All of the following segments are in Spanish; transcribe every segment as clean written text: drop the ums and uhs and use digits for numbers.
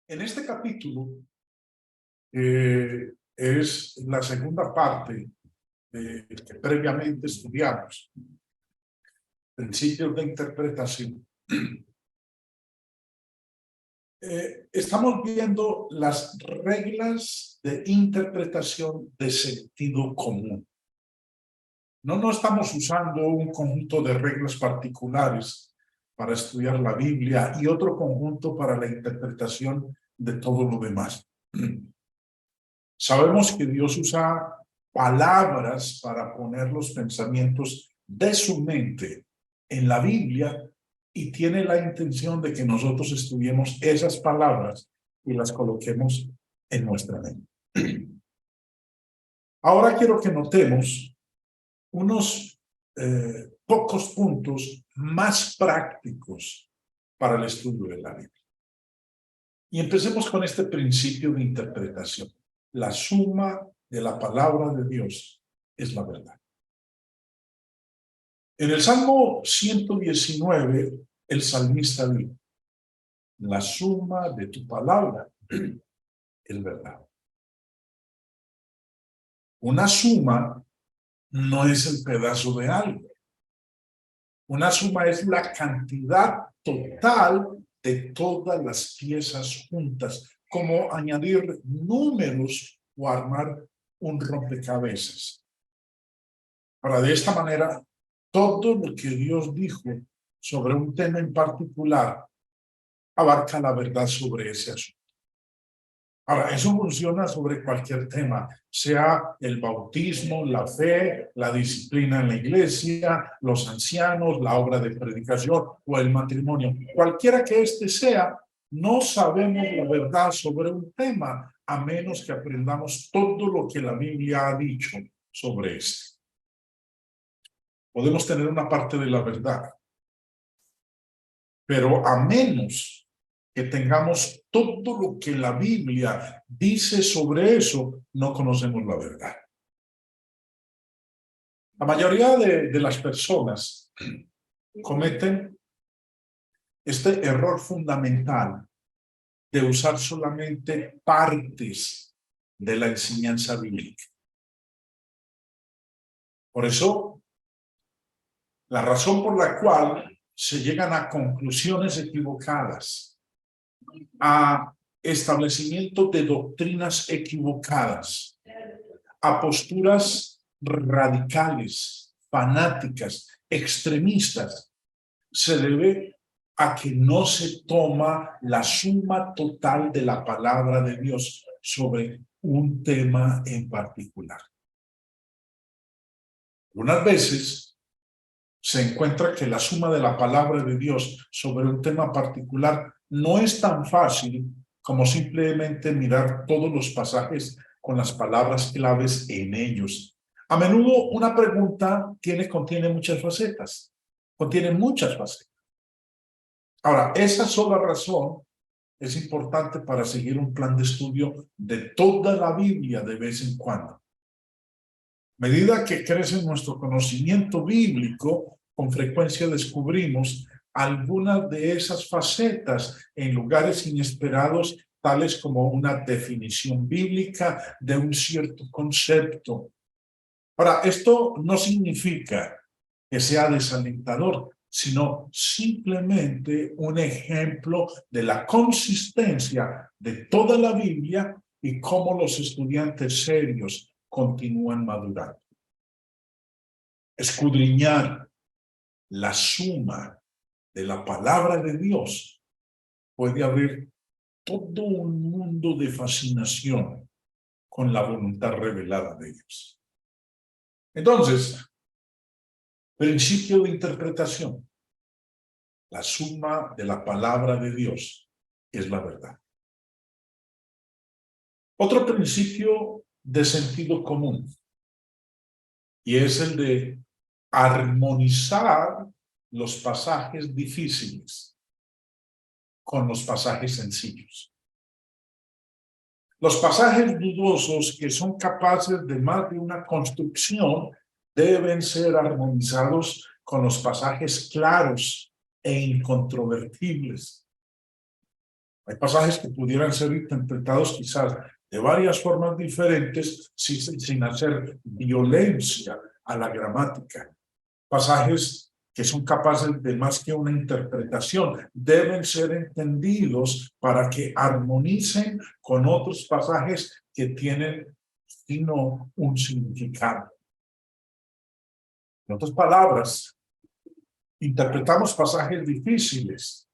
En este capítulo es la segunda parte que previamente estudiamos, principios de interpretación. Estamos viendo las reglas de interpretación de sentido común. No estamos usando un conjunto de reglas particulares para estudiar la Biblia y otro conjunto para la interpretación de todo lo demás. Sabemos que Dios usa palabras para poner los pensamientos de su mente en la Biblia y tiene la intención de que nosotros estudiemos esas palabras y las coloquemos en nuestra mente. Ahora quiero que notemos unos pocos puntos más prácticos para el estudio de la Biblia. Y empecemos con este principio de interpretación. La suma de la palabra de Dios es la verdad. En el Salmo 119, el salmista dijo: la suma de tu palabra es verdad. Una suma no es el pedazo de algo. Una suma es la cantidad total de todas las piezas juntas, como añadir números o armar un rompecabezas. Ahora, de esta manera, todo lo que Dios dijo sobre un tema en particular abarca la verdad sobre ese asunto. Ahora, eso funciona sobre cualquier tema, sea el bautismo, la fe, la disciplina en la iglesia, los ancianos, la obra de predicación o el matrimonio. Cualquiera que este sea, no sabemos la verdad sobre un tema a menos que aprendamos todo lo que la Biblia ha dicho sobre este. Podemos tener una parte de la verdad, pero a menos que tengamos todo lo que la Biblia dice sobre eso, no conocemos la verdad. La mayoría de las personas cometen este error fundamental de usar solamente partes de la enseñanza bíblica. Por eso, la razón por la cual se llegan a conclusiones equivocadas, a establecimiento de doctrinas equivocadas, a posturas radicales, fanáticas, extremistas, se debe a que no se toma la suma total de la palabra de Dios sobre un tema en particular. Unas veces se encuentra que la suma de la palabra de Dios sobre un tema particular no es tan fácil como simplemente mirar todos los pasajes con las palabras claves en ellos. A menudo una pregunta contiene muchas facetas, contiene muchas facetas. Ahora, esa sola razón es importante para seguir un plan de estudio de toda la Biblia de vez en cuando. A medida que crece nuestro conocimiento bíblico, con frecuencia descubrimos algunas de esas facetas en lugares inesperados, tales como una definición bíblica de un cierto concepto. Ahora, esto no significa que sea desalentador, sino simplemente un ejemplo de la consistencia de toda la Biblia y cómo los estudiantes serios continúan madurando. Escudriñar la suma de la palabra de Dios puede abrir todo un mundo de fascinación con la voluntad revelada de Dios. Entonces, principio de interpretación. La suma de la palabra de Dios es la verdad. Otro principio de sentido común, y es el de armonizar los pasajes difíciles con los pasajes sencillos. Los pasajes dudosos que son capaces de más de una construcción deben ser armonizados con los pasajes claros e incontrovertibles. Hay pasajes que pudieran ser interpretados quizás de varias formas diferentes sin hacer violencia a la gramática. Pasajes que son capaces de más que una interpretación, deben ser entendidos para que armonicen con otros pasajes que tienen sino un significado. En otras palabras, interpretamos pasajes difíciles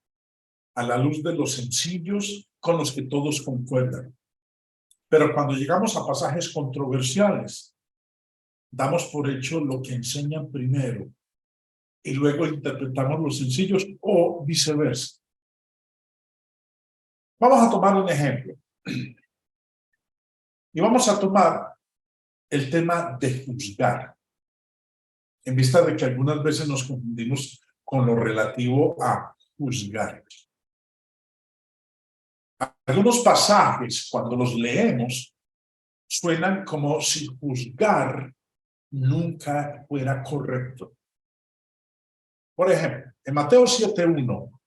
a la luz de los sencillos con los que todos concuerdan. Pero cuando llegamos a pasajes controversiales, damos por hecho lo que enseñan primero y luego interpretamos los sencillos o viceversa. Vamos a tomar un ejemplo. Y vamos a tomar el tema de juzgar, en vista de que algunas veces nos confundimos con lo relativo a juzgar. Algunos pasajes, cuando los leemos, suenan como si juzgar nunca fuera correcto. Por ejemplo, en Mateo 7:1,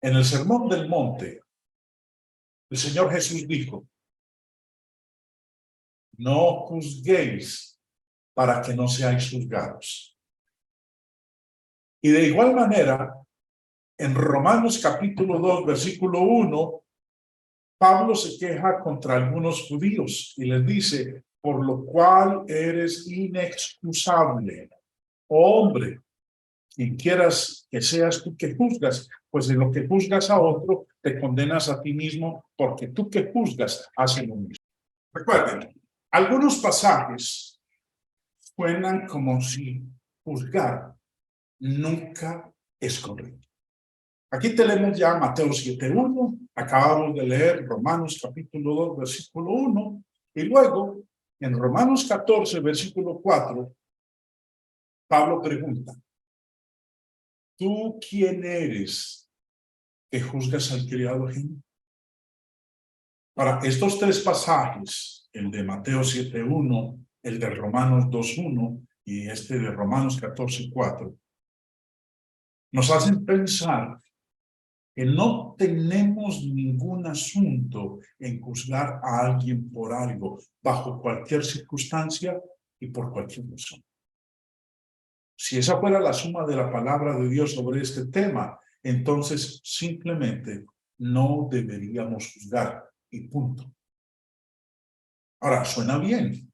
en el Sermón del Monte, el Señor Jesús dijo: no juzguéis para que no seáis juzgados. Y de igual manera, en Romanos capítulo 2, versículo 1, Pablo se queja contra algunos judíos y les dice: por lo cual eres inexcusable, oh hombre, quien quieras que seas tú que juzgas, pues en lo que juzgas a otro, te condenas a ti mismo, porque tú que juzgas haces lo mismo. Recuerden, algunos pasajes suenan como si juzgar nunca es correcto. Aquí tenemos ya Mateo 7:1, acabamos de leer Romanos capítulo 2, versículo 1, y luego en Romanos 14, versículo 4, Pablo pregunta: ¿tú quién eres que juzgas al criado ajeno? Para estos tres pasajes, el de Mateo 7:1, el de Romanos 2:1 y este de Romanos 14:4, nos hacen pensar que no tenemos ningún asunto en juzgar a alguien por algo, bajo cualquier circunstancia y por cualquier razón. Si esa fuera la suma de la palabra de Dios sobre este tema, entonces simplemente no deberíamos juzgar y punto. Ahora, suena bien,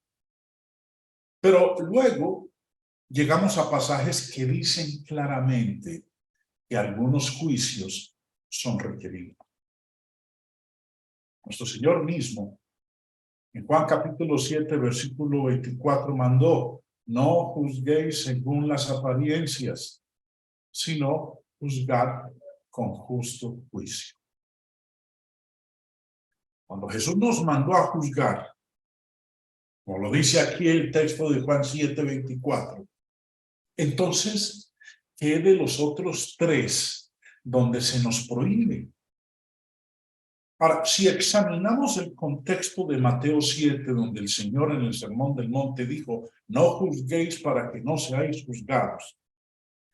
pero luego llegamos a pasajes que dicen claramente que algunos juicios son requeridos. Nuestro Señor mismo, en Juan capítulo 7, versículo 24, mandó: no juzguéis según las apariencias, sino juzgad con justo juicio. Cuando Jesús nos mandó a juzgar, como lo dice aquí el texto de Juan 7:24, entonces, ¿qué de los otros tres donde se nos prohíbe? Ahora, si examinamos el contexto de Mateo 7, donde el Señor en el Sermón del Monte dijo: no juzguéis para que no seáis juzgados,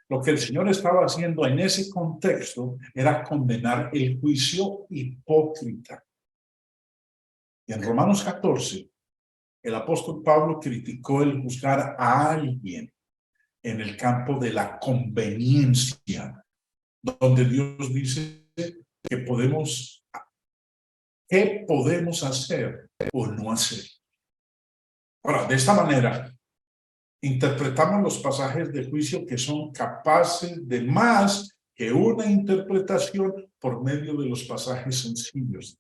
lo que el Señor estaba haciendo en ese contexto era condenar el juicio hipócrita. Y en Romanos 14, el apóstol Pablo criticó el juzgar a alguien en el campo de la conveniencia, donde Dios dice que ¿qué podemos hacer o no hacer? Ahora, de esta manera, interpretamos los pasajes de juicio que son capaces de más que una interpretación por medio de los pasajes sencillos.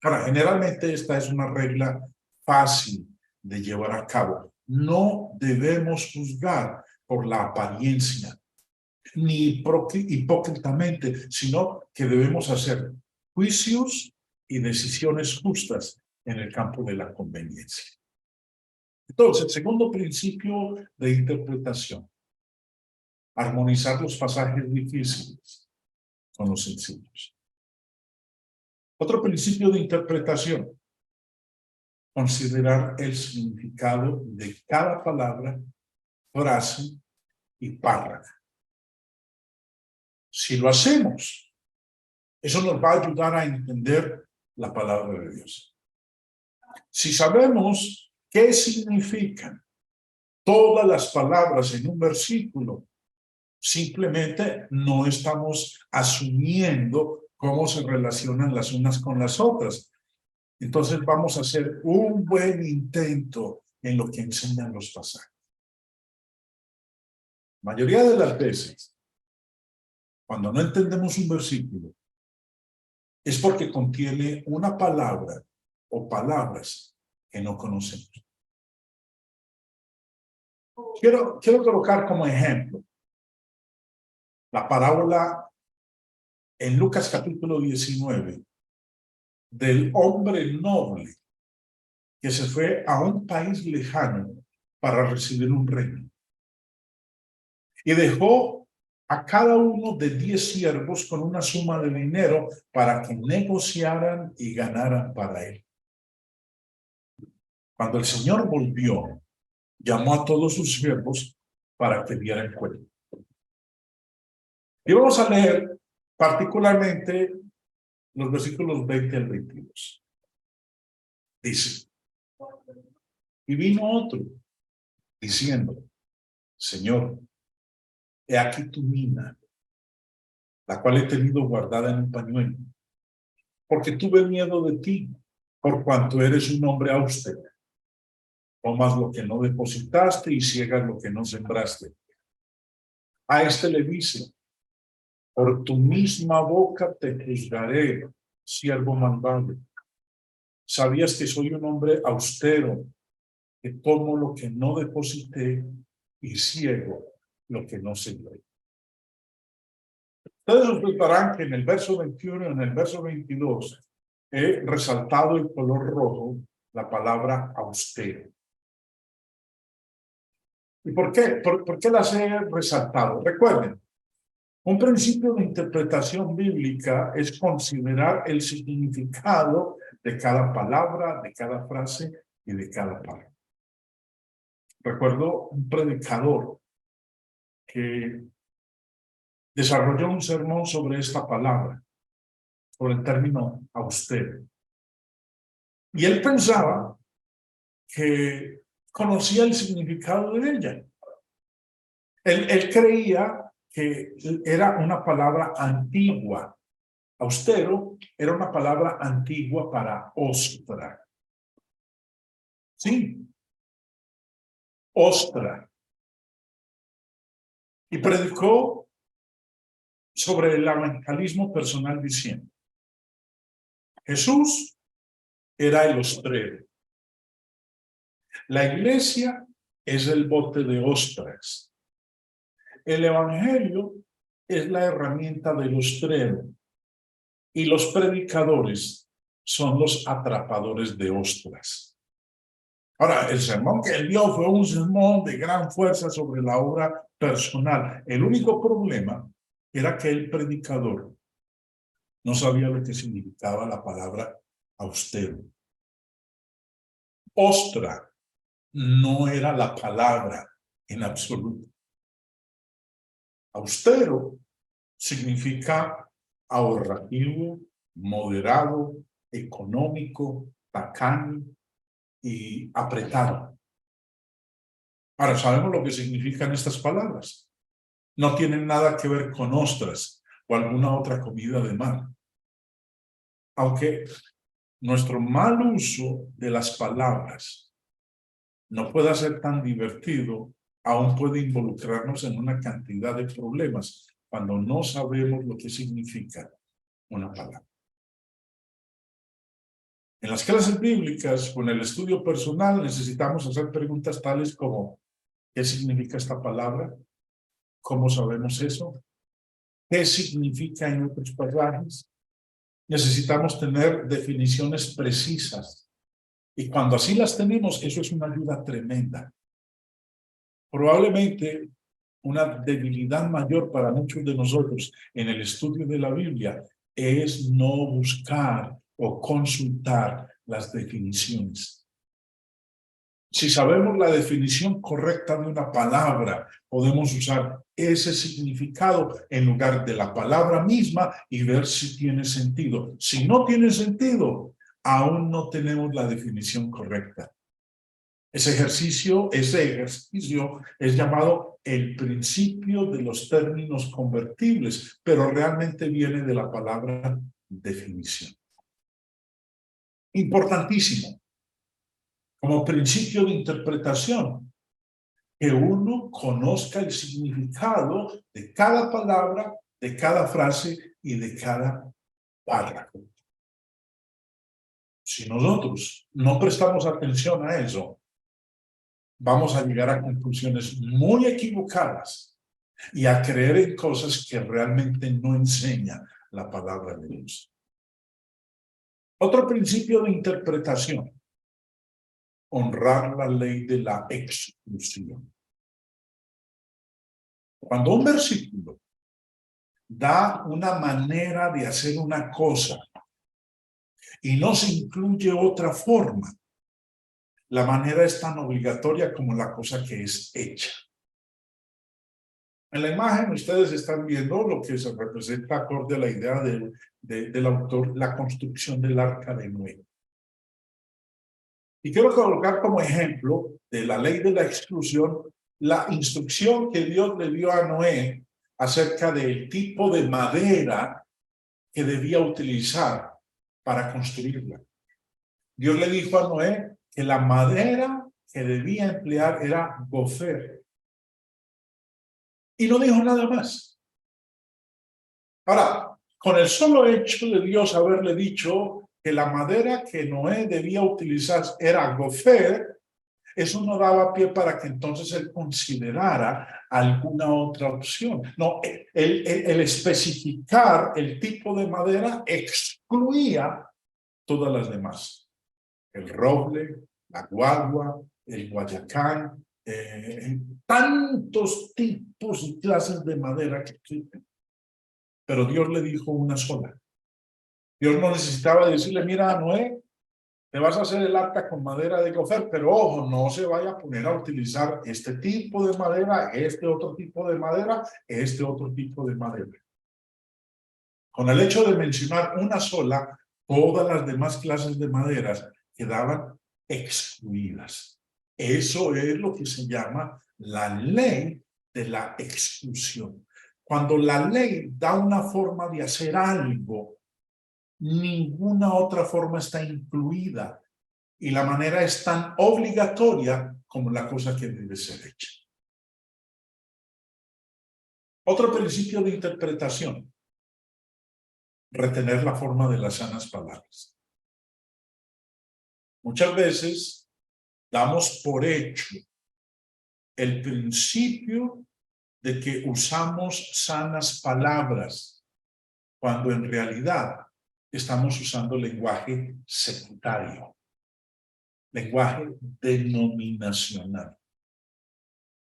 Ahora, generalmente esta es una regla fácil de llevar a cabo. No debemos juzgar por la apariencia, ni hipócritamente, sino que debemos hacer juicios y decisiones justas en el campo de la conveniencia. Entonces, segundo principio de interpretación: armonizar los pasajes difíciles con los sencillos. Otro principio de interpretación: considerar el significado de cada palabra, frase y párrafo. Si lo hacemos, Eso nos va a ayudar a entender la palabra de Dios. Si sabemos qué significan todas las palabras en un versículo, simplemente no estamos asumiendo cómo se relacionan las unas con las otras. Entonces vamos a hacer un buen intento en lo que enseñan los pasajes. La mayoría de las veces, cuando no entendemos un versículo, es porque contiene una palabra o palabras que no conocemos. Quiero colocar como ejemplo la parábola en Lucas capítulo 19 del hombre noble que se fue a un país lejano para recibir un reino. Y dejó a cada uno de 10 siervos con una suma de dinero para que negociaran y ganaran para él. Cuando el Señor volvió, llamó a todos sus siervos para que dieran cuenta. Y vamos a leer particularmente los versículos 20 al 22. Dice, y vino otro diciendo, Señor, he aquí tu mina, la cual he tenido guardada en un pañuelo, porque tuve miedo de ti, por cuanto eres un hombre austero. Tomas lo que no depositaste y ciegas lo que no sembraste. A este le dice, por tu misma boca te juzgaré, siervo malvado. ¿Sabías que soy un hombre austero, que tomo lo que no deposité y ciego lo que no sembré? Ustedes observarán que en el verso 21 y en el verso 22 he resaltado en color rojo la palabra austero. ¿Y por qué? ¿Por qué las he resaltado? Recuerden, un principio de interpretación bíblica es considerar el significado de cada palabra, de cada frase y de cada palabra. Recuerdo un predicador que desarrolló un sermón sobre esta palabra, sobre el término austero. Y él pensaba que conocía el significado de ella. Él creía que era una palabra antigua. Austero era una palabra antigua para ostra. Sí, ostra. Y predicó sobre el evangelismo personal diciendo, Jesús era el ostrero. La iglesia es el bote de ostras. El evangelio es la herramienta del ostrero. Y los predicadores son los atrapadores de ostras. Ahora, el sermón que él dio fue un sermón de gran fuerza sobre la obra personal. El único problema era que el predicador no sabía lo que significaba la palabra austero. Ostra no era la palabra en absoluto. Austero significa ahorrativo, moderado, económico, tacaño y apretado. Ahora, sabemos lo que significan estas palabras. No tienen nada que ver con ostras o alguna otra comida de mar. Aunque nuestro mal uso de las palabras no pueda ser tan divertido, aún puede involucrarnos en una cantidad de problemas cuando no sabemos lo que significa una palabra. En las clases bíblicas, con el estudio personal, necesitamos hacer preguntas tales como, ¿qué significa esta palabra? ¿Cómo sabemos eso? ¿Qué significa en otros pasajes? Necesitamos tener definiciones precisas. Y cuando así las tenemos, eso es una ayuda tremenda. Probablemente una debilidad mayor para muchos de nosotros en el estudio de la Biblia es no buscar o consultar las definiciones. Si sabemos la definición correcta de una palabra, podemos usar ese significado en lugar de la palabra misma y ver si tiene sentido. Si no tiene sentido, aún no tenemos la definición correcta. Ese ejercicio es llamado el principio de los términos convertibles, pero realmente viene de la palabra definición. Importantísimo, como principio de interpretación, que uno conozca el significado de cada palabra, de cada frase y de cada párrafo. Si nosotros no prestamos atención a eso, vamos a llegar a conclusiones muy equivocadas y a creer en cosas que realmente no enseña la palabra de Dios. Otro principio de interpretación: honrar la ley de la exclusión. Cuando un versículo da una manera de hacer una cosa y no se incluye otra forma, la manera es tan obligatoria como la cosa que es hecha. En la imagen ustedes están viendo lo que se representa acorde a la idea del autor, la construcción del arca de Noé. Y quiero colocar como ejemplo de la ley de la exclusión la instrucción que Dios le dio a Noé acerca del tipo de madera que debía utilizar para construirla. Dios le dijo a Noé que la madera que debía emplear era gofer. Y no dijo nada más. Ahora, con el solo hecho de Dios haberle dicho que la madera que Noé debía utilizar era gofer, eso no daba pie para que entonces él considerara alguna otra opción. No, el especificar el tipo de madera excluía todas las demás. El roble, la guagua, el guayacán, tantos tipos y clases de madera que existen. Pero Dios le dijo una sola. Dios no necesitaba decirle: mira, Noé, te vas a hacer el arca con madera de gofer, pero ojo, no se vaya a poner a utilizar este tipo de madera, este otro tipo de madera, este otro tipo de madera. Con el hecho de mencionar una sola, todas las demás clases de maderas quedaban excluidas. Eso es lo que se llama la ley de la exclusión. Cuando la ley da una forma de hacer algo, ninguna otra forma está incluida y la manera es tan obligatoria como la cosa que debe ser hecha. Otro principio de interpretación: retener la forma de las sanas palabras. Muchas veces damos por hecho el principio de que usamos sanas palabras, cuando en realidad estamos usando lenguaje sectario, lenguaje denominacional.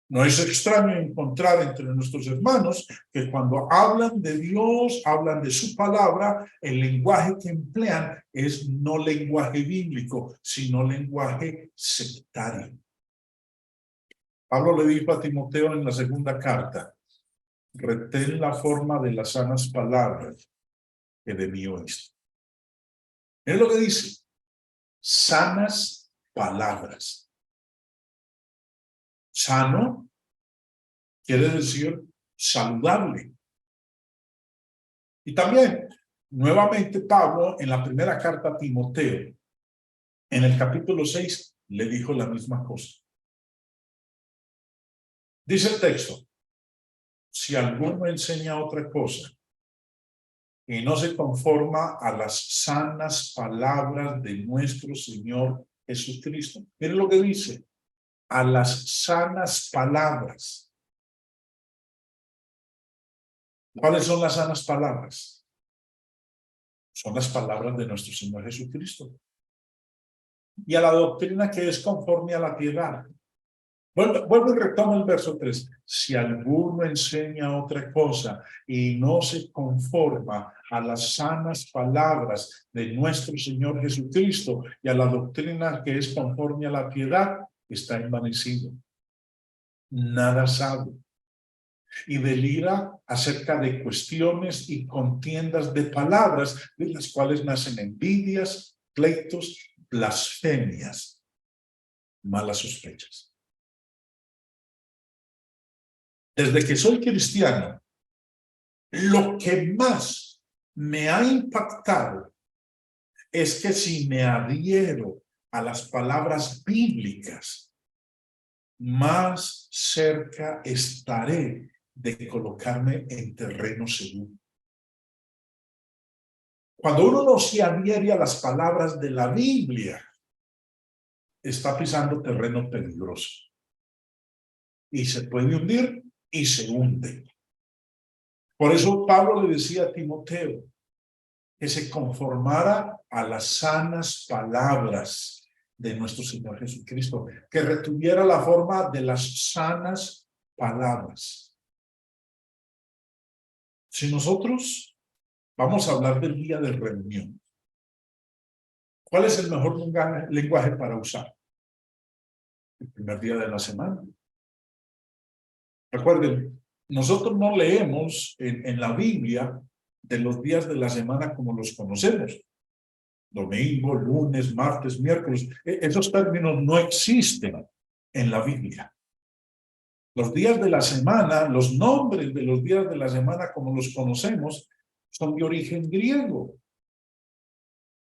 No es extraño encontrar entre nuestros hermanos que cuando hablan de Dios, hablan de su palabra, el lenguaje que emplean es no lenguaje bíblico, sino lenguaje sectario. Pablo le dijo a Timoteo en la segunda carta: retén la forma de las sanas palabras que de mí oíste. Es lo que dice: sanas palabras. Sano quiere decir saludable. Y también, nuevamente, Pablo, en la primera carta a Timoteo, en el capítulo 6, le dijo la misma cosa. Dice el texto: si alguno enseña otra cosa y no se conforma a las sanas palabras de nuestro Señor Jesucristo. Miren lo que dice: a las sanas palabras. ¿Cuáles son las sanas palabras? Son las palabras de nuestro Señor Jesucristo. Y a la doctrina que es conforme a la piedad. Vuelvo y retomo el verso 3. Si alguno enseña otra cosa y no se conforma a las sanas palabras de nuestro Señor Jesucristo y a la doctrina que es conforme a la piedad, está envanecido. Nada sabe. y delira acerca de cuestiones y contiendas de palabras, de las cuales nacen envidias, pleitos, blasfemias, malas sospechas. Desde que soy cristiano, lo que más me ha impactado es que si me adhiero a las palabras bíblicas, más cerca estaré de colocarme en terreno seguro. Cuando uno no se adhiere a las palabras de la Biblia, está pisando terreno peligroso y se puede hundir y se hunde. Por eso Pablo le decía a Timoteo que se conformara a las sanas palabras de nuestro Señor Jesucristo, que retuviera la forma de las sanas palabras. Si nosotros vamos a hablar del día de reunión, ¿cuál es el mejor lenguaje para usar? El primer día de la semana. Recuerden, nosotros no leemos en la Biblia de los días de la semana como los conocemos. Domingo, lunes, martes, miércoles. Esos términos no existen en la Biblia. Los días de la semana, los nombres de los días de la semana como los conocemos, son de origen griego,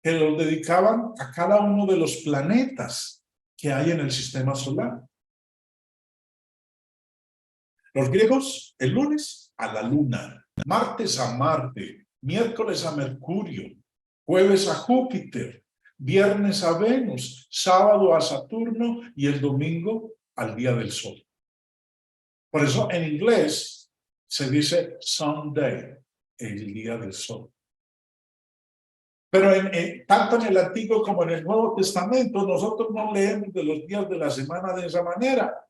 que los dedicaban a cada uno de los planetas que hay en el sistema solar. Los griegos, el lunes a la luna, martes a Marte, miércoles a Mercurio, jueves a Júpiter, viernes a Venus, sábado a Saturno y el domingo al día del sol. Por eso en inglés se dice Sunday, el día del sol. Pero tanto en el Antiguo como en el Nuevo Testamento, nosotros no leemos de los días de la semana de esa manera.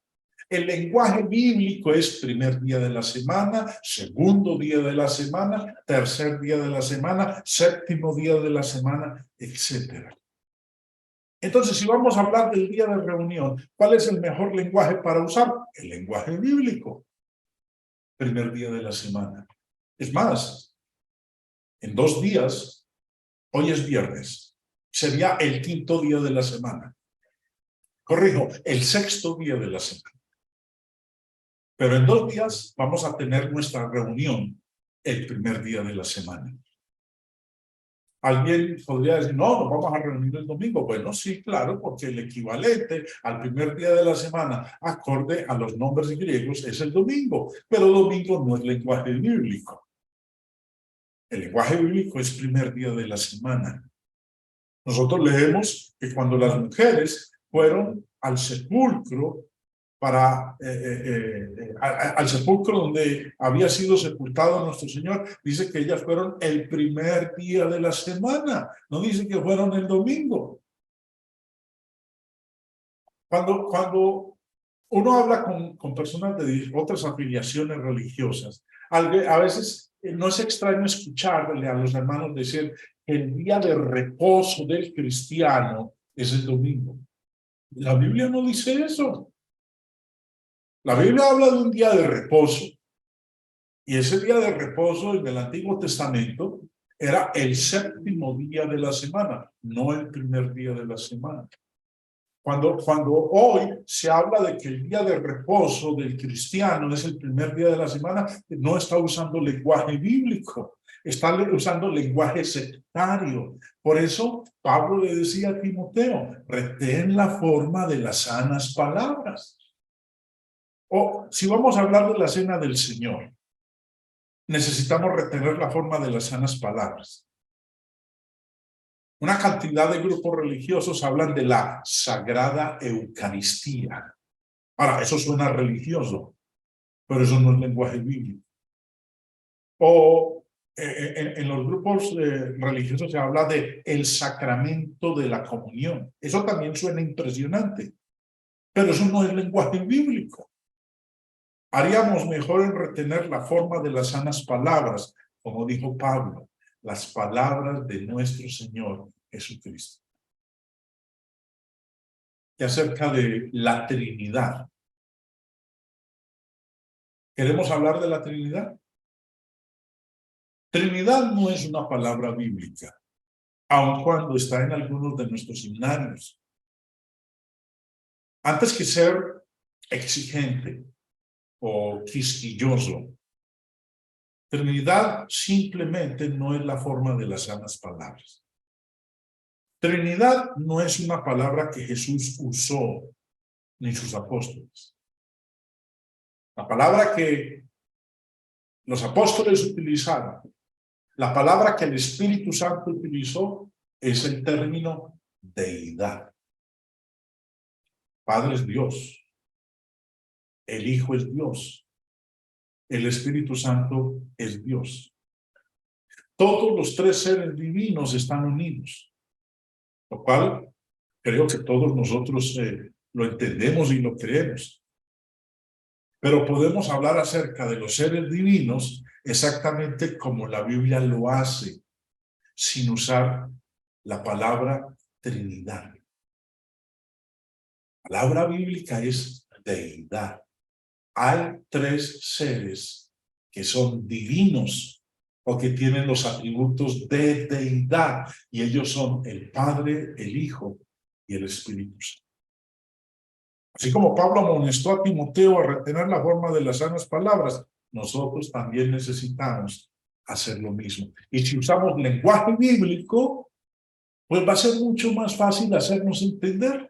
El lenguaje bíblico es primer día de la semana, segundo día de la semana, tercer día de la semana, séptimo día de la semana, etc. Entonces, si vamos a hablar del día de reunión, ¿cuál es el mejor lenguaje para usar? El lenguaje bíblico. Primer día de la semana. Es más, en 2 días, hoy es viernes, sería el quinto día de la semana. Corrijo, el sexto día de la semana. Pero en 2 días vamos a tener nuestra reunión el primer día de la semana. Alguien podría decir, no, nos vamos a reunir el domingo. Bueno, sí, claro, porque el equivalente al primer día de la semana, acorde a los nombres griegos, es el domingo. Pero domingo no es lenguaje bíblico. El lenguaje bíblico es primer día de la semana. Nosotros leemos que cuando las mujeres fueron al sepulcro, al sepulcro donde había sido sepultado nuestro Señor, dice que ellas fueron el primer día de la semana, no dice que fueron el domingo. Cuando uno habla con personas de otras afiliaciones religiosas, a veces no es extraño escucharle a los hermanos decir que el día de reposo del cristiano es el domingo. La Biblia no dice eso. La Biblia habla de un día de reposo, y ese día de reposo en el Antiguo Testamento era el séptimo día de la semana, no el primer día de la semana. Cuando hoy se habla de que el día de reposo del cristiano es el primer día de la semana, no está usando lenguaje bíblico, está usando lenguaje sectario. Por eso Pablo le decía a Timoteo, retén la forma de las sanas palabras. O si vamos a hablar de la cena del Señor, necesitamos retener la forma de las sanas palabras. Una cantidad de grupos religiosos hablan de la Sagrada Eucaristía. Ahora, eso suena religioso, pero eso no es lenguaje bíblico. O en los grupos religiosos se habla de el sacramento de la comunión. Eso también suena impresionante, pero eso no es lenguaje bíblico. Haríamos mejor en retener la forma de las sanas palabras, como dijo Pablo, las palabras de nuestro Señor Jesucristo. Y acerca de la Trinidad. ¿Queremos hablar de la Trinidad? Trinidad no es una palabra bíblica, aun cuando está en algunos de nuestros seminarios. Antes que ser exigente o quisquilloso, Trinidad simplemente no es la forma de las sanas palabras. Trinidad no es una palabra que Jesús usó ni sus apóstoles. La palabra que los apóstoles utilizaron, la palabra que el Espíritu Santo utilizó, es el término deidad. Padre es Dios, el Hijo es Dios, el Espíritu Santo es Dios. Todos los tres seres divinos están unidos, lo cual creo que todos nosotros lo entendemos y lo creemos. Pero podemos hablar acerca de los seres divinos exactamente como la Biblia lo hace, sin usar la palabra Trinidad. La palabra bíblica es deidad. Hay tres seres que son divinos o que tienen los atributos de deidad, y ellos son el Padre, el Hijo y el Espíritu Santo. Así como Pablo amonestó a Timoteo a retener la forma de las sanas palabras, nosotros también necesitamos hacer lo mismo. Y si usamos lenguaje bíblico, pues va a ser mucho más fácil hacernos entender.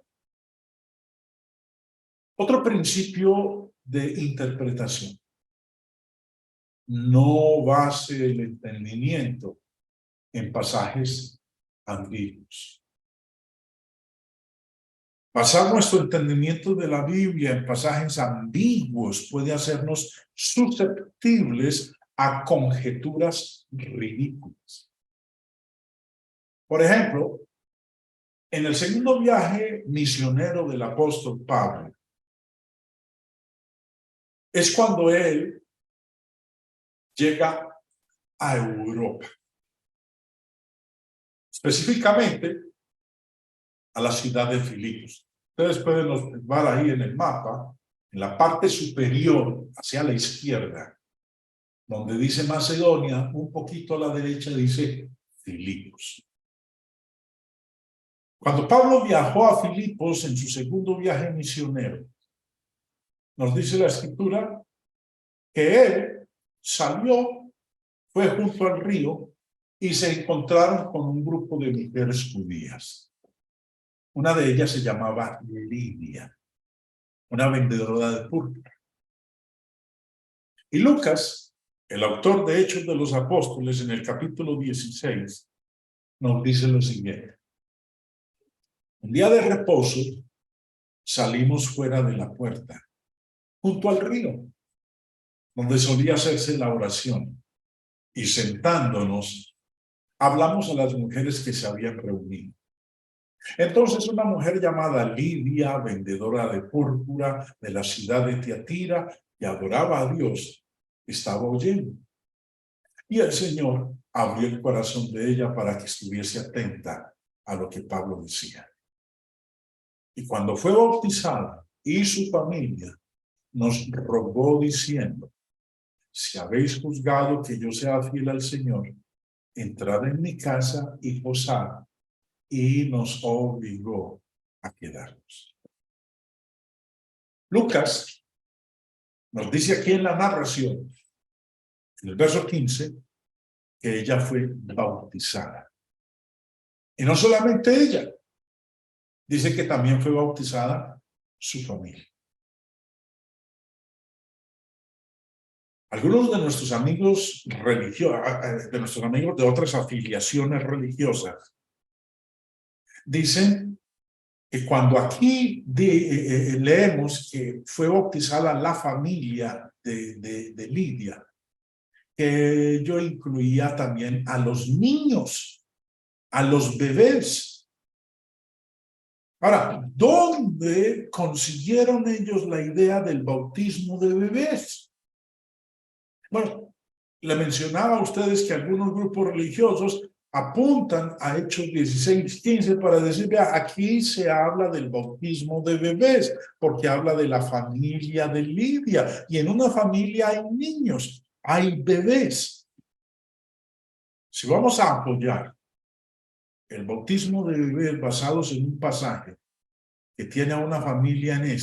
Otro principio de interpretación: no base el entendimiento en pasajes ambiguos. Basar nuestro entendimiento de la Biblia en pasajes ambiguos puede hacernos susceptibles a conjeturas ridículas. Por ejemplo, en el segundo viaje misionero del apóstol Pablo, es cuando él llega a Europa, específicamente a la ciudad de Filipos. Ustedes pueden observar ahí en el mapa, en la parte superior, hacia la izquierda, donde dice Macedonia, un poquito a la derecha dice Filipos. Cuando Pablo viajó a Filipos en su segundo viaje misionero, nos dice la Escritura que él salió, fue junto al río y se encontraron con un grupo de mujeres judías. Una de ellas se llamaba Lidia, una vendedora de púrpura. Y Lucas, el autor de Hechos de los Apóstoles, en el capítulo 16, nos dice lo siguiente: un día de reposo salimos fuera de la puerta, junto al río, donde solía hacerse la oración, y sentándonos, hablamos a las mujeres que se habían reunido. Entonces una mujer llamada Lidia, vendedora de púrpura de la ciudad de Tiatira, que adoraba a Dios, estaba oyendo. Y el Señor abrió el corazón de ella para que estuviese atenta a lo que Pablo decía. Y cuando fue bautizada y su familia, nos rogó diciendo: si habéis juzgado que yo sea fiel al Señor, entrad en mi casa y posad. Y nos obligó a quedarnos. Lucas nos dice aquí en la narración, en el verso 15, que ella fue bautizada. Y no solamente ella, dice que también fue bautizada su familia. Algunos de nuestros amigos religiosos, de nuestros amigos de otras afiliaciones religiosas, dicen que cuando aquí leemos que fue bautizada la familia de Lidia, que yo incluía también a los niños, a los bebés. Ahora, ¿dónde consiguieron ellos la idea del bautismo de bebés? Bueno, le mencionaba a ustedes que algunos grupos religiosos apuntan a Hechos 16:15 para decir, vea, aquí se habla del bautismo de bebés, porque habla de la familia de Lidia, y en una familia hay niños, hay bebés. Si vamos a apoyar el bautismo de bebés basados en un pasaje que tiene a una familia en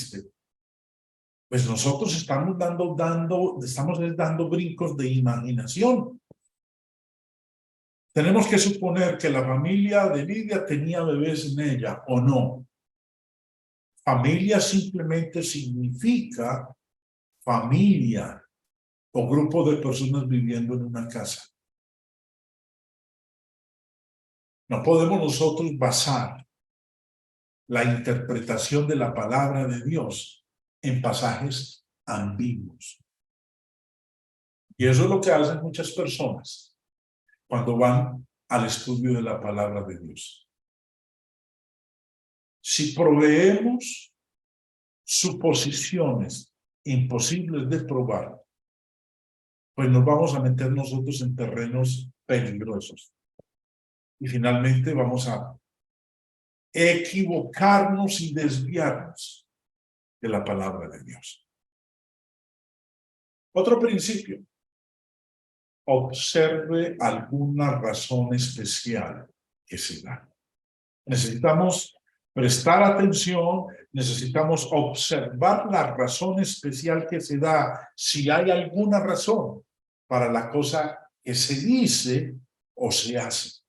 pues nosotros estamos dando brincos de imaginación. Tenemos que suponer que la familia de Lidia tenía bebés en ella, ¿o no? Familia simplemente significa familia o grupo de personas viviendo en una casa. No podemos nosotros basar la interpretación de la palabra de Dios en pasajes ambiguos. Y eso es lo que hacen muchas personas cuando van al estudio de la palabra de Dios. Si proveemos suposiciones imposibles de probar, pues nos vamos a meter nosotros en terrenos peligrosos. Y finalmente vamos a equivocarnos y desviarnos de la palabra de Dios. Otro principio. Observe alguna razón especial que se da. Necesitamos prestar atención, necesitamos observar la razón especial que se da, si hay alguna razón para la cosa que se dice o se hace.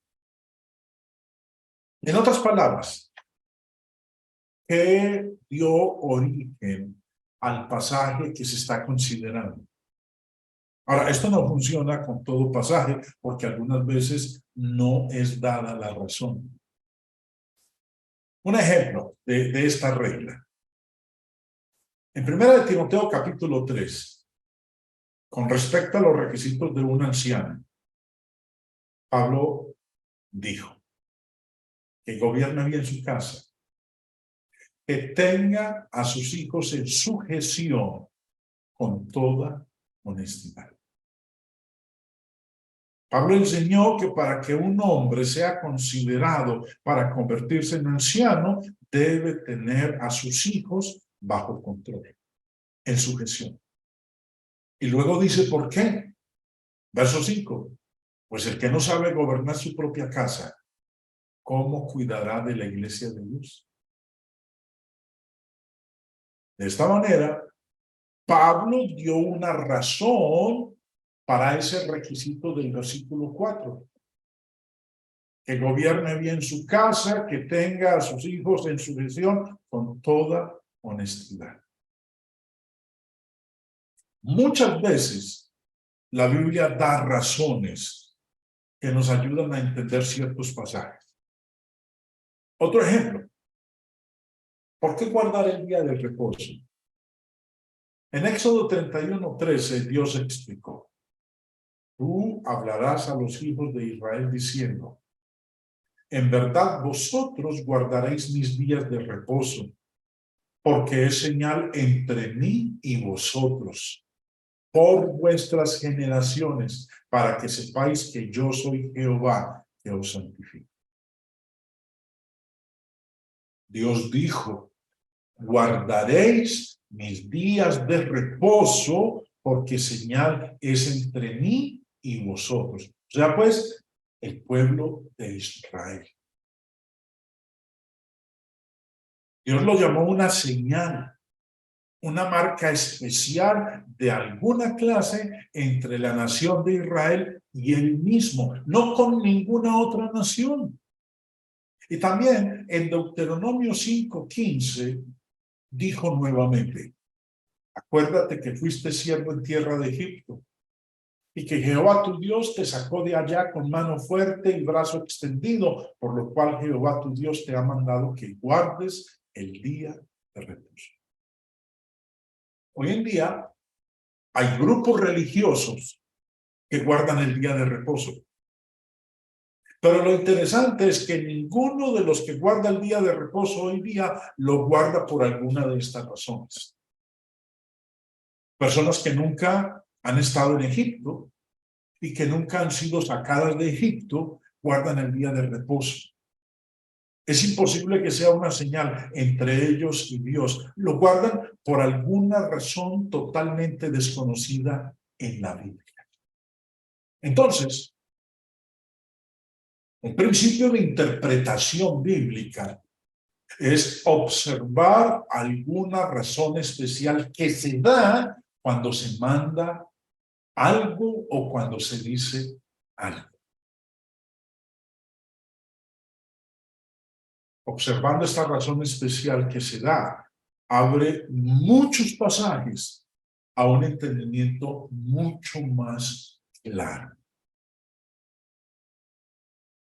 En otras palabras, ¿qué dio origen al pasaje que se está considerando? Ahora, esto no funciona con todo pasaje, porque algunas veces no es dada la razón. Un ejemplo de esta regla. En 1 Timoteo capítulo 3, con respecto a los requisitos de un anciano, Pablo dijo que gobierne bien su casa, que tenga a sus hijos en sujeción con toda honestidad. Pablo enseñó que para que un hombre sea considerado para convertirse en anciano, debe tener a sus hijos bajo control, en sujeción. Y luego dice, ¿por qué? Verso 5. Pues el que no sabe gobernar su propia casa, ¿cómo cuidará de la iglesia de Dios? De esta manera, Pablo dio una razón para ese requisito del versículo 4. Que gobierne bien su casa, que tenga a sus hijos en sujeción con toda honestidad. Muchas veces la Biblia da razones que nos ayudan a entender ciertos pasajes. Otro ejemplo. ¿Por qué guardar el día del reposo? En Éxodo 31:13, Dios explicó: tú hablarás a los hijos de Israel diciendo, en verdad vosotros guardaréis mis días de reposo, porque es señal entre mí y vosotros, por vuestras generaciones, para que sepáis que yo soy Jehová, que os santifico. Dios dijo, guardaréis mis días de reposo, porque señal es entre mí y vosotros. O sea, pues, el pueblo de Israel. Dios lo llamó una señal, una marca especial de alguna clase entre la nación de Israel y él mismo, no con ninguna otra nación. Y también en Deuteronomio 5:15 dijo nuevamente, acuérdate que fuiste siervo en tierra de Egipto y que Jehová tu Dios te sacó de allá con mano fuerte y brazo extendido, por lo cual Jehová tu Dios te ha mandado que guardes el día de reposo. Hoy en día hay grupos religiosos que guardan el día de reposo. Pero lo interesante es que ninguno de los que guarda el día de reposo hoy día lo guarda por alguna de estas razones. Personas que nunca han estado en Egipto y que nunca han sido sacadas de Egipto guardan el día de reposo. Es imposible que sea una señal entre ellos y Dios. Lo guardan por alguna razón totalmente desconocida en la Biblia. Entonces, un principio de interpretación bíblica es observar alguna razón especial que se da cuando se manda algo o cuando se dice algo. Observando esta razón especial que se da, abre muchos pasajes a un entendimiento mucho más claro.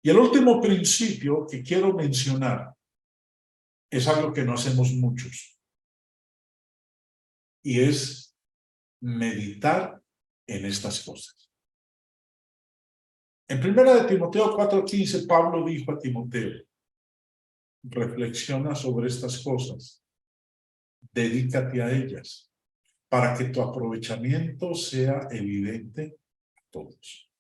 Y el último principio que quiero mencionar es algo que no hacemos muchos, y es meditar en estas cosas. En 1 Timoteo 4:15, Pablo dijo a Timoteo: reflexiona sobre estas cosas, dedícate a ellas, para que tu aprovechamiento sea evidente a todos.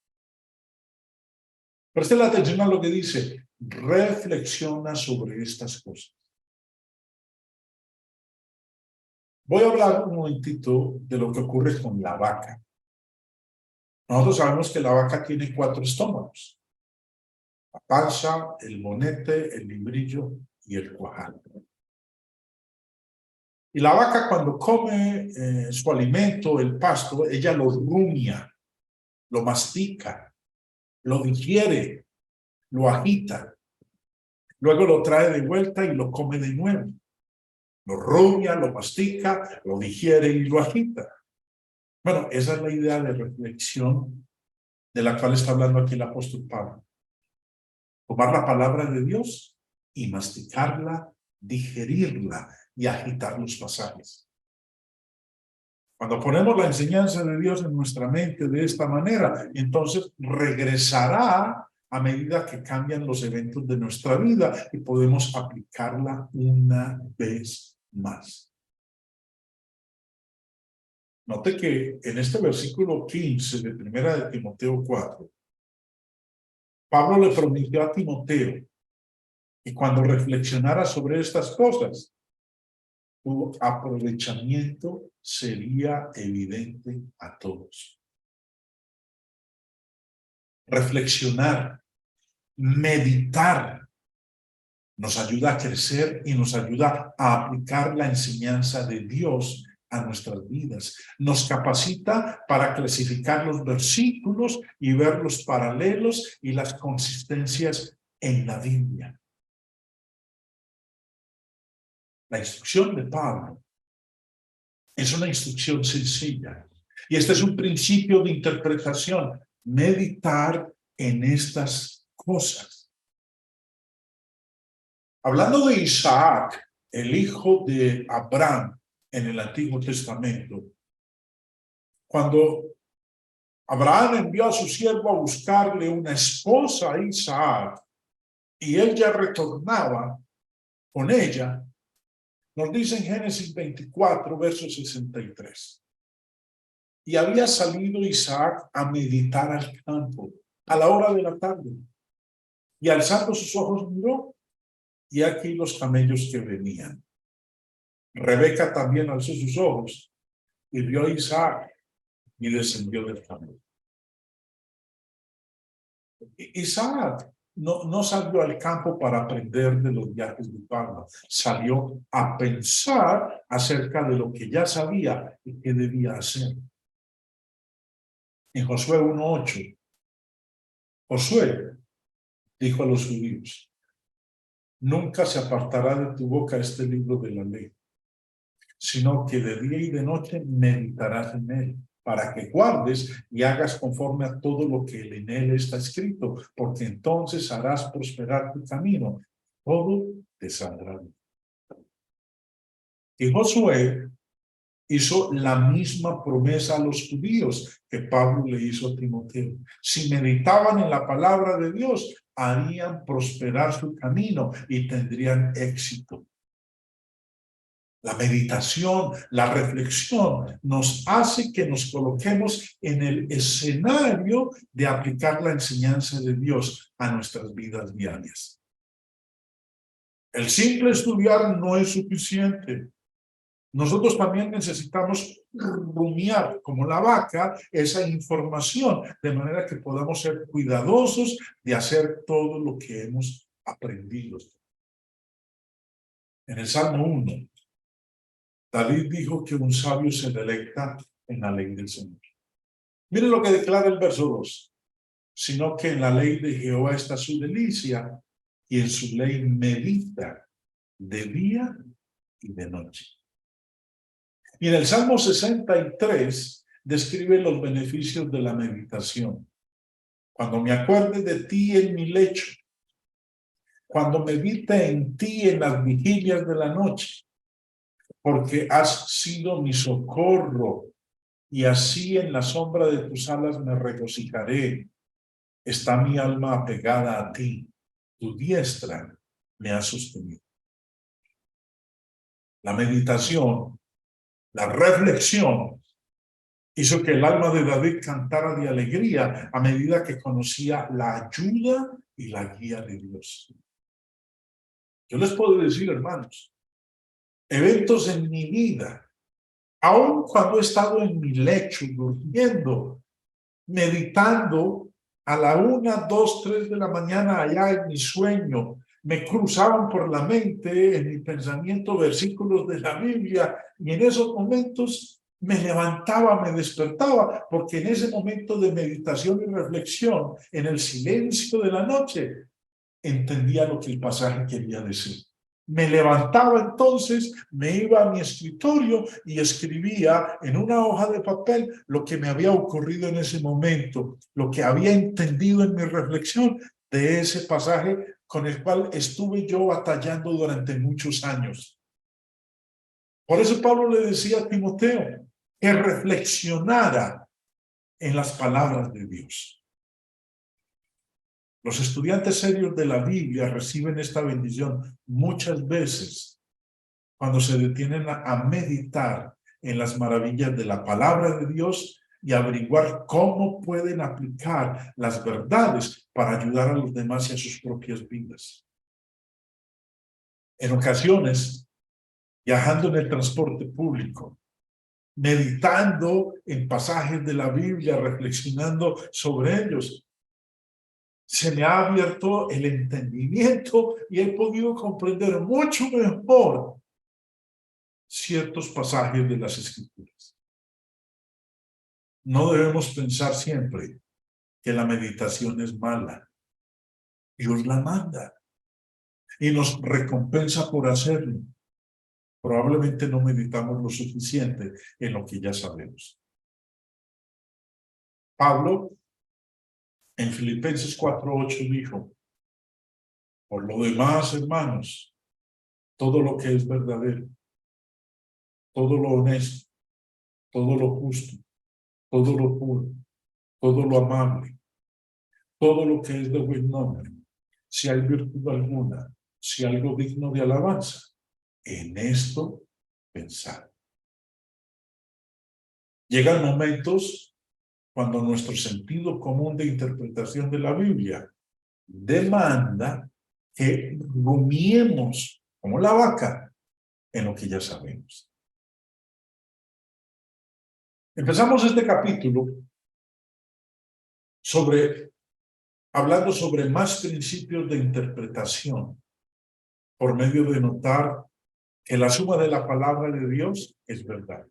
Presten atención a lo que dice: reflexiona sobre estas cosas. Voy a hablar un momentito de lo que ocurre con la vaca. Nosotros sabemos que la vaca tiene 4 estómagos: la panza, el bonete, el membrillo y el cuajado. Y la vaca, cuando come su alimento, el pasto, ella lo rumia, lo mastica, lo digiere, lo agita. Luego lo trae de vuelta y lo come de nuevo. Lo rumia, lo mastica, lo digiere y lo agita. Bueno, esa es la idea de reflexión de la cual está hablando aquí el apóstol Pablo. Tomar la palabra de Dios y masticarla, digerirla y agitar los pasajes. Cuando ponemos la enseñanza de Dios en nuestra mente de esta manera, entonces regresará a medida que cambian los eventos de nuestra vida y podemos aplicarla una vez más. Note que en este versículo 15 de 1 Timoteo 4, Pablo le prometió a Timoteo que cuando reflexionara sobre estas cosas, tu aprovechamiento sería evidente a todos. Reflexionar, meditar, nos ayuda a crecer y nos ayuda a aplicar la enseñanza de Dios a nuestras vidas. Nos capacita para clasificar los versículos y ver los paralelos y las consistencias en la Biblia. La instrucción de Pablo es una instrucción sencilla. Y este es un principio de interpretación: meditar en estas cosas. Hablando de Isaac, el hijo de Abraham en el Antiguo Testamento, cuando Abraham envió a su siervo a buscarle una esposa a Isaac, y él ya retornaba con ella, nos dice en Génesis 24, verso 63. Y había salido Isaac a meditar al campo a la hora de la tarde. Y alzando sus ojos miró, y aquí los camellos que venían. Rebeca también alzó sus ojos y vio a Isaac y descendió del camello. Isaac no salió al campo para aprender de los viajes de Pablo. Salió a pensar acerca de lo que ya sabía y qué debía hacer. En Josué 1:8, Josué dijo a los judíos: nunca se apartará de tu boca este libro de la ley, sino que de día y de noche meditarás en él, para que guardes y hagas conforme a todo lo que en él está escrito, porque entonces harás prosperar tu camino, todo te saldrá bien. Y Josué hizo la misma promesa a los judíos que Pablo le hizo a Timoteo. Si meditaban en la palabra de Dios, harían prosperar su camino y tendrían éxito. La meditación, la reflexión nos hace que nos coloquemos en el escenario de aplicar la enseñanza de Dios a nuestras vidas diarias. El simple estudiar no es suficiente. Nosotros también necesitamos rumiar como la vaca esa información, de manera que podamos ser cuidadosos de hacer todo lo que hemos aprendido. En el Salmo 1, David dijo que un sabio se deleita en la ley del Señor. Miren lo que declara el verso 2. Sino que en la ley de Jehová está su delicia, y en su ley medita de día y de noche. Y en el Salmo 63 describe los beneficios de la meditación. Cuando me acuerde de ti en mi lecho, cuando medite en ti en las vigilias de la noche, porque has sido mi socorro, y así en la sombra de tus alas me regocijaré. Está mi alma apegada a ti, tu diestra me ha sostenido. La meditación, la reflexión, hizo que el alma de David cantara de alegría a medida que conocía la ayuda y la guía de Dios. Yo les puedo decir, hermanos, eventos en mi vida, aun cuando he estado en mi lecho, durmiendo, meditando a la 1, 2, 3 de la mañana allá en mi sueño, me cruzaban por la mente, en mi pensamiento, versículos de la Biblia, y en esos momentos me levantaba, me despertaba, porque en ese momento de meditación y reflexión, en el silencio de la noche, entendía lo que el pasaje quería decir. Me levantaba entonces, me iba a mi escritorio y escribía en una hoja de papel lo que me había ocurrido en ese momento, lo que había entendido en mi reflexión de ese pasaje con el cual estuve yo batallando durante muchos años. Por eso Pablo le decía a Timoteo que reflexionara en las palabras de Dios. Los estudiantes serios de la Biblia reciben esta bendición muchas veces cuando se detienen a meditar en las maravillas de la palabra de Dios y averiguar cómo pueden aplicar las verdades para ayudar a los demás y a sus propias vidas. En ocasiones, viajando en el transporte público, meditando en pasajes de la Biblia, reflexionando sobre ellos, se me ha abierto el entendimiento y he podido comprender mucho mejor ciertos pasajes de las Escrituras. No debemos pensar siempre que la meditación es mala. Dios la manda y nos recompensa por hacerlo. Probablemente no meditamos lo suficiente en lo que ya sabemos. Pablo, en Filipenses 4:8 dijo, por lo demás, hermanos, todo lo que es verdadero, todo lo honesto, todo lo justo, todo lo puro, todo lo amable, todo lo que es de buen nombre, si hay virtud alguna, si algo digno de alabanza, en esto pensar. Llegan momentos cuando nuestro sentido común de interpretación de la Biblia demanda que rumiemos como la vaca en lo que ya sabemos. Empezamos este capítulo hablando sobre más principios de interpretación por medio de notar que la suma de la palabra de Dios es verdad.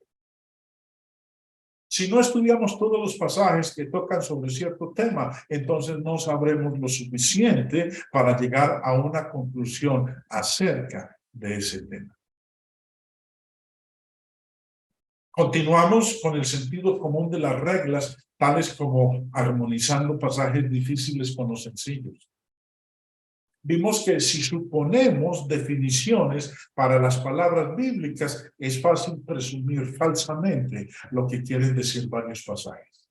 Si no estudiamos todos los pasajes que tocan sobre cierto tema, entonces no sabremos lo suficiente para llegar a una conclusión acerca de ese tema. Continuamos con el sentido común de las reglas, tales como armonizando pasajes difíciles con los sencillos. Vimos que si suponemos definiciones para las palabras bíblicas, es fácil presumir falsamente lo que quieren decir varios pasajes.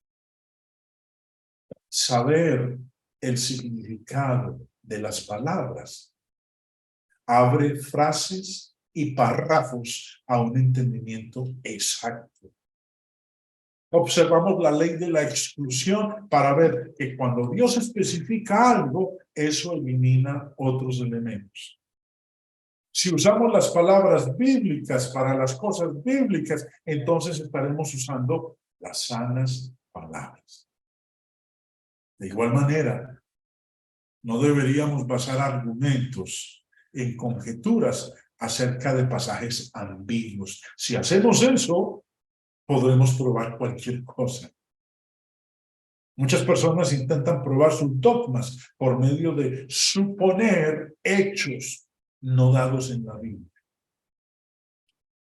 Saber el significado de las palabras abre frases y párrafos a un entendimiento exacto. Observamos la ley de la exclusión para ver que cuando Dios especifica algo, eso elimina otros elementos. Si usamos las palabras bíblicas para las cosas bíblicas, entonces estaremos usando las sanas palabras. De igual manera, no deberíamos basar argumentos en conjeturas acerca de pasajes ambiguos. Si hacemos eso, podremos probar cualquier cosa. Muchas personas intentan probar sus dogmas por medio de suponer hechos no dados en la Biblia.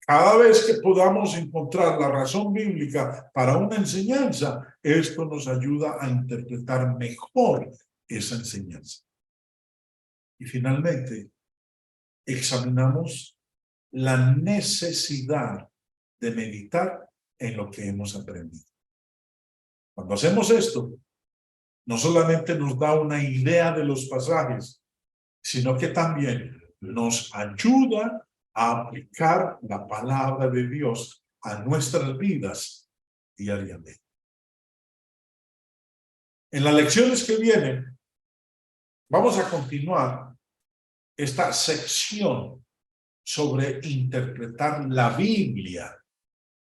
Cada vez que podamos encontrar la razón bíblica para una enseñanza, esto nos ayuda a interpretar mejor esa enseñanza. Y finalmente, examinamos la necesidad de meditar en lo que hemos aprendido. Cuando hacemos esto, no solamente nos da una idea de los pasajes, sino que también nos ayuda a aplicar la palabra de Dios a nuestras vidas diariamente. En las lecciones que vienen, vamos a continuar esta sección sobre interpretar la Biblia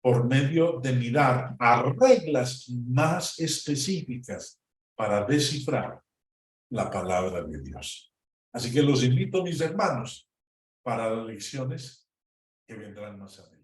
por medio de mirar a reglas más específicas para descifrar la palabra de Dios. Así que los invito, mis hermanos, para las lecciones que vendrán más adelante.